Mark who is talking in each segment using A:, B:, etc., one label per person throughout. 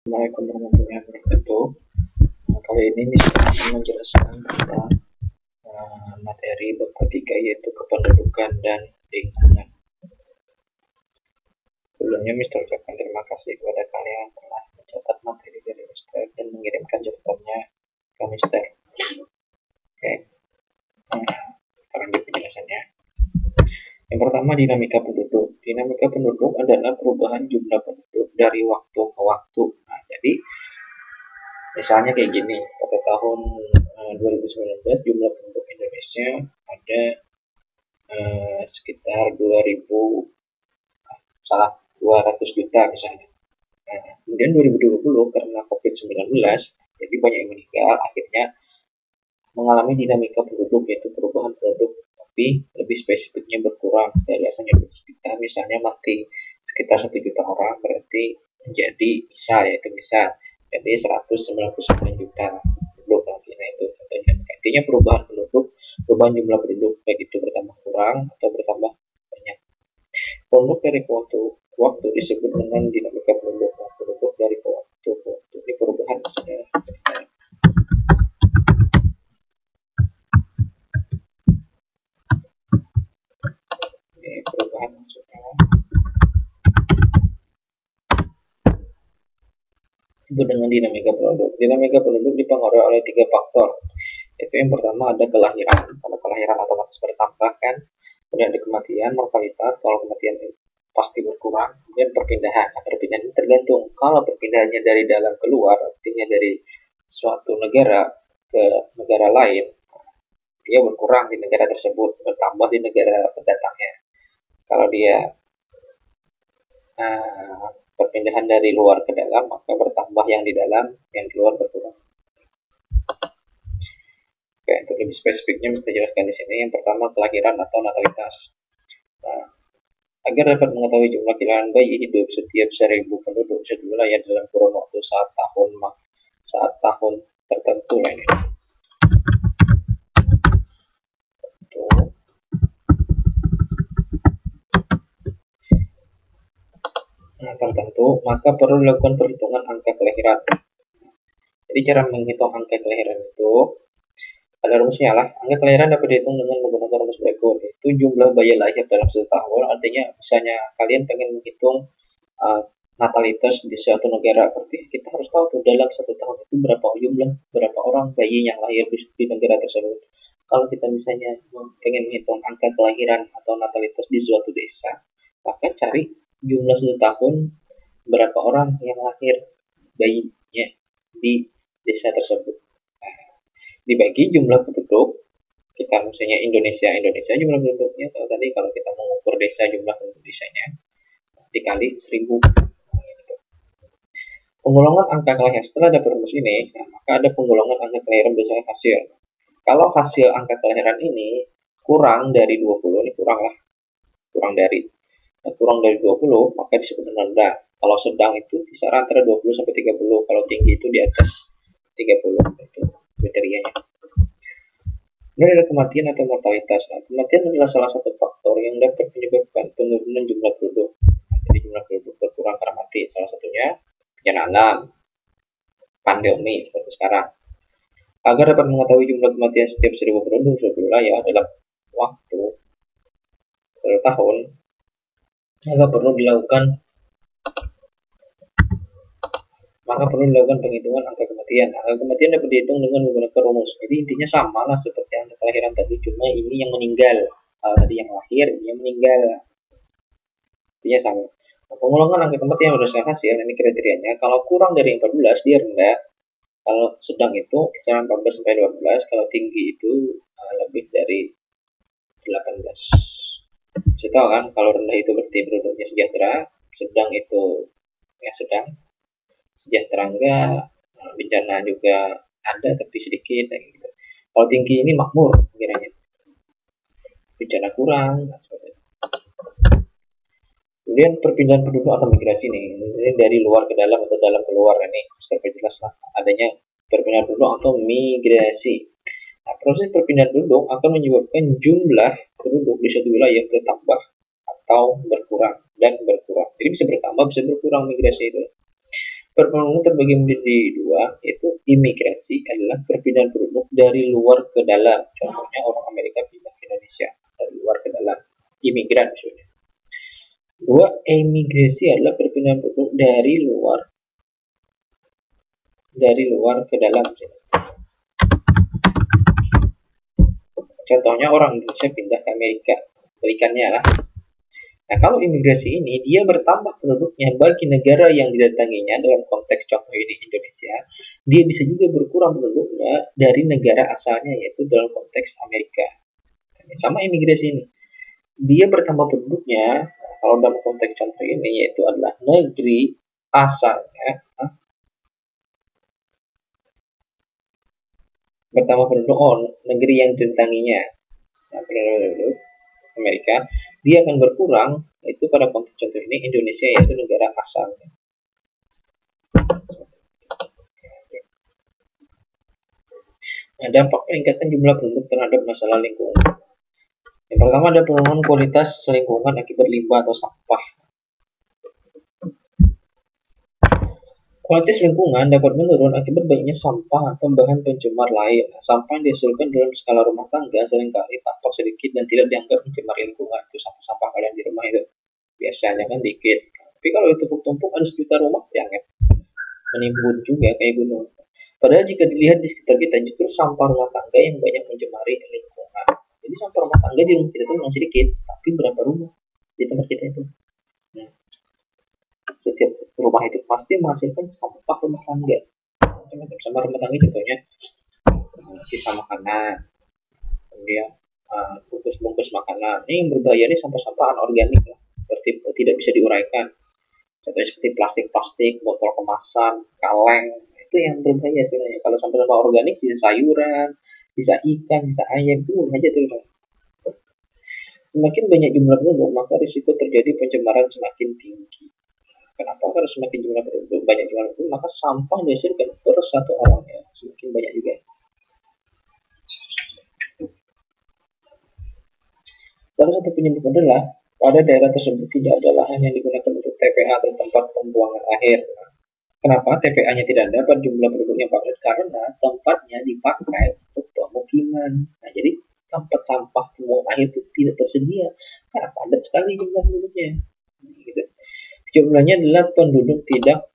A: Assalamualaikum warahmatullahi wabarakatuh. Kali ini Mister akan menjelaskan tentang materi bab ketiga, yaitu kependudukan dan lingkungan. Sebelumnya Mister ucapkan terima kasih kepada kalian yang telah mencatat materi dari Mister dan mengirimkan catatannya ke Mister. Oke, sekarang di penjelasannya. Yang pertama, dinamika penduduk. Dinamika penduduk adalah perubahan jumlah penduduk dari waktu ke waktu. Nah, jadi misalnya kayak gini, pada tahun 2019 jumlah penduduk Indonesia ada sekitar 200 juta misalnya. Nah, kemudian 2020 karena COVID-19 jadi banyak yang meninggal, akhirnya mengalami dinamika penduduk, yaitu perubahan penduduk, tapi lebih spesifiknya berkurang dari asalnya 200 juta, misalnya mati sekitar 1 juta orang, berarti menjadi bisa jadi 199 juta penduduk lagi. Nah, itu contohnya. Intinya perubahan penduduk, perubahan jumlah penduduk, baik itu bertambah kurang atau bertambah banyak. Penduduk dari waktu disebut dengan dinamika penduduk. Penduduk dari waktu ini perubahan maksudnya. Ini perubahan maksudnya disebut dengan dinamika penduduk. Dinamika penduduk dipengaruhi oleh 3 faktor. Itu yang pertama ada kelahiran. Kalau kelahiran otomatis bertambah kan. Kemudian ada kematian, mortalitas. Kalau kematian pasti berkurang. Kemudian perpindahan. Nah, perpindahan ini tergantung. Kalau perpindahannya dari dalam keluar, artinya dari suatu negara ke negara lain, dia berkurang di negara tersebut, bertambah di negara pendatangnya. Kalau dia perpindahan dari luar ke dalam, maka bertambah yang di dalam, yang di luar berkurang. Oke, untuk lebih spesifiknya mesti jelaskan di sini. Yang pertama, kelahiran atau natalitas. Nah, agar dapat mengetahui jumlah kelahiran bayi hidup setiap 1000 penduduk seluruh wilayah dalam kurun waktu saat tahun tertentu ini. Tertentu, maka perlu dilakukan perhitungan angka kelahiran. Jadi cara menghitung angka kelahiran itu ada rumusnya lah. Angka kelahiran dapat dihitung dengan menggunakan rumus berikut, yaitu jumlah bayi lahir dalam 1 tahun. Artinya misalnya kalian pengen menghitung natalitas di suatu negara, berarti kita harus tahu tuh dalam 1 tahun itu berapa orang bayi yang lahir di negara tersebut. Kalau kita misalnya pengen menghitung angka kelahiran atau natalitas di suatu desa, maka cari jumlah 1 tahun berapa orang yang lahir bayinya di desa tersebut. Dibagi jumlah penduduk, kita misalnya Indonesia jumlah penduduknya, atau tadi kalau kita mengukur desa jumlah penduduk desanya dikali 1000. Penggolongan angka kelahiran setelah ada rumus ini, maka ada penggolongan angka kelahiran berdasarkan hasil. Kalau hasil angka kelahiran ini kurang dari 20, ini kurang dari 20, maka disebut dengan rendah. Kalau sedang itu kisaran antara 20 sampai 30, kalau tinggi itu di atas 30, itu kriterianya. Ini adalah kematian atau mortalitas. Nah, kematian adalah salah satu faktor yang dapat menyebabkan penurunan jumlah penduduk. Jadi jumlah penduduk berkurang karena mati. Salah satunya bencana alam, pandemi seperti sekarang. Agar dapat mengetahui jumlah kematian setiap 1000 penduduk suatu wilayah dalam waktu 1 tahun, maka perlu dilakukan penghitungan angka kematian. Angka kematian dapat dihitung dengan menggunakan rumus. Jadi intinya sama lah seperti angka kelahiran tadi, cuma ini yang meninggal. Kalau tadi yang lahir, ini yang meninggal. Intinya sama. Nah, pengulangan angka kematian berdasarkan hasil, ini kriterianya. Kalau kurang dari 14, dia rendah. Kalau sedang itu kisaran 14 sampai 12. Kalau tinggi itu lebih dari 18. Saya tahu kan, kalau rendah itu berarti penduduknya sejahtera, sedang itu ya sedang, sejahtera enggak, bencana juga ada tapi sedikit gitu. Kalau tinggi ini makmur kiranya, bencana kurang, seperti itu. Kemudian perpindahan penduduk atau migrasi ini dari luar ke dalam atau dalam keluar, ini bisa perjelas lah adanya perpindahan penduduk atau migrasi. Nah, proses perpindahan penduduk akan menyebabkan jumlah penduduk di suatu wilayah bertambah atau berkurang dan berkurang. Jadi bisa bertambah, bisa berkurang migrasi itu. Perpindahan terbagi menjadi dua, yaitu imigrasi adalah perpindahan penduduk dari luar ke dalam. Contohnya orang Amerika pindah ke Indonesia dari luar ke dalam, imigran maksudnya. Dua, emigrasi adalah perpindahan penduduk dari luar ke dalam. Contohnya orang Indonesia pindah ke Amerika, berikannya lah. Nah, kalau imigrasi ini, dia bertambah penduduknya bagi negara yang didatanginya, dalam konteks contoh ini Indonesia, dia bisa juga berkurang penduduknya dari negara asalnya, yaitu dalam konteks Amerika. Sama imigrasi ini, dia bertambah penduduknya, kalau dalam konteks contoh ini, yaitu adalah negeri asalnya, bertambah penduduk, negeri yang didatanginya, nah, penduduk Amerika, dia akan berkurang, itu pada konteks contoh ini Indonesia, yaitu negara asalnya. Nah, dampak peningkatan jumlah penduduk terhadap masalah lingkungan. Yang pertama ada penurunan kualitas lingkungan akibat limbah atau sampah. Kualitas lingkungan dapat menurun akibat banyaknya sampah atau bahan pencemar lain. Sampah yang dihasilkan dalam skala rumah tangga seringkali tampak sedikit dan tidak dianggap mencemar lingkungan. Itu sampah-sampah kalian di rumah itu biasanya kan dikit. Tapi kalau ditumpuk-tumpuk ada sejuta rumah, ya menimbun juga kayak gunung. Padahal jika dilihat di sekitar kita, justru sampah rumah tangga yang banyak mencemari lingkungan. Jadi sampah rumah tangga di rumah kita itu memang sedikit, tapi berapa rumah di tempat kita itu? Setiap rumah itu pasti menghasilkan sampah rumah tangga. Sama rumah tangga contohnya sisa makanan, kemudian bungkus-bungkus makanan. Ini yang berbahaya nih sampah-sampah anorganik lah, seperti tidak bisa diuraikan. Contohnya seperti plastik-plastik, botol kemasan, kaleng, itu yang berbahaya sebenarnya. Kalau sampah-sampah organik bisa sayuran, bisa ikan, bisa ayam, itu aja tuh. Semakin banyak jumlah penduduk, maka risiko terjadi pencemaran semakin tinggi. Kenapa? Karena semakin jumlah penduduk, banyak jumlah penduduk, maka sampah dihasilkan per satu orang ya semakin banyak juga. Salah satu penyebab adalah pada daerah tersebut tidak ada lahan yang digunakan untuk TPA atau tempat pembuangan akhir. Kenapa TPA-nya tidak dapat jumlah penduduknya padat? Karena tempatnya dipakai untuk pemukiman. Nah, jadi tempat sampah pembuangan akhir itu tidak tersedia karena padat sekali jumlah penduduknya. Gitu. Jumlahnya adalah penduduk tidak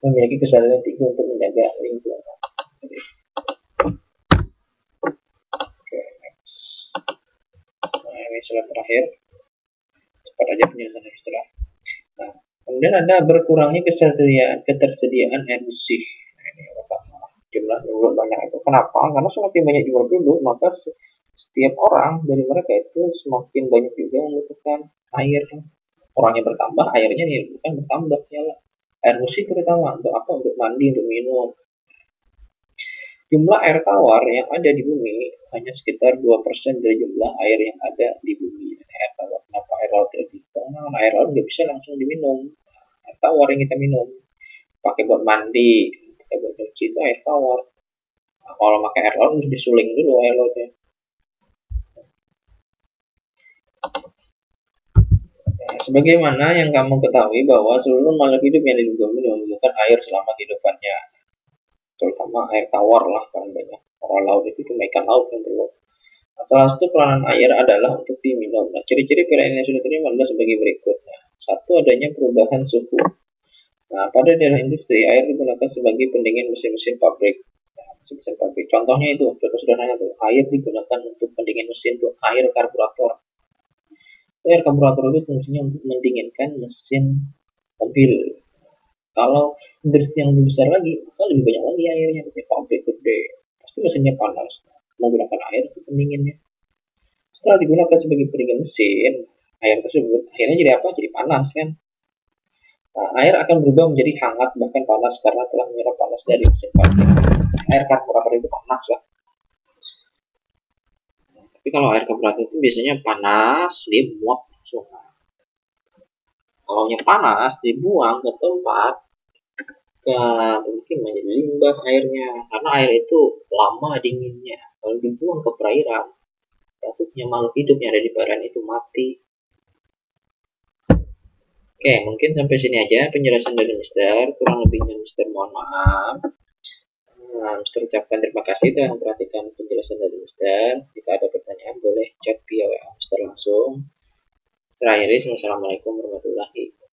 A: memiliki kesadaran tinggi untuk menjaga lingkungan. Oke, next. Nah, ini slide terakhir. Cepat aja penjelasan istilah. Nah, kemudian ada berkurangnya ketersediaan air bersih. Nah, ini yang pertama. Jumlah penduduk banyak itu. Kenapa? Karena semakin banyak jumlah penduduk, maka setiap orang dari mereka itu semakin banyak juga membutuhkan air. Orangnya bertambah, airnya nih bukan bertambah ya. Air bersih terutama untuk apa? Untuk mandi, untuk minum. Jumlah air tawar yang ada di bumi hanya sekitar 2% dari jumlah air yang ada di bumi. Air tawar. Kenapa air laut lebih? Karena air laut nggak bisa langsung diminum. Air tawar yang kita minum, pakai buat mandi, pakai buat cuci, itu air tawar. Nah, kalau pakai air laut harus disuling dulu air lautnya. Sebagaimana yang kamu ketahui bahwa seluruh makhluk hidup yang di bumi membutuhkan air selama kehidupannya, terutama air tawar lah paling banyak. Orang laut itu cuma ikan laut yang perlu. Nah, salah satu peranan air adalah untuk diminum. Nah, ciri-ciri peranan yang sudah terima adalah sebagai berikut. Nah, satu, adanya perubahan suhu. Nah, pada daerah industri, air digunakan sebagai pendingin mesin-mesin pabrik. Nah, mesin-mesin pabrik. Contohnya itu, contoh sederhananya tuh, air digunakan untuk pendingin mesin tuh, air karburator. Air karburator itu fungsinya untuk mendinginkan mesin mobil. Kalau industri yang lebih besar lagi, maka lebih banyak lagi airnya, mesin pabrik gede, pasti mesinnya panas, menggunakan air untuk pendinginnya. Setelah digunakan sebagai pendingin mesin, air tersebut akhirnya jadi apa? Jadi panas kan. Nah, air akan berubah menjadi hangat bahkan panas karena telah menyerap panas dari mesin pabrik. Air karburator itu panas lah. Tapi kalau air karburator itu biasanya panas, dia muap langsung. Kalau panas, dibuang ke tempat mungkin menjadi limbah airnya, karena air itu lama dinginnya. Kalau dibuang ke perairan, takutnya makhluk hidup yang ada di perairan itu mati. Oke, mungkin sampai sini aja penjelasan dari Mister. Kurang lebihnya Mister mohon maaf. Mister ucapkan terima kasih telah memperhatikan penjelasan dari Mister. Jika ada pertanyaan boleh chat via WA Mister langsung. Terakhir, assalamualaikum warahmatullahi wabarakatuh.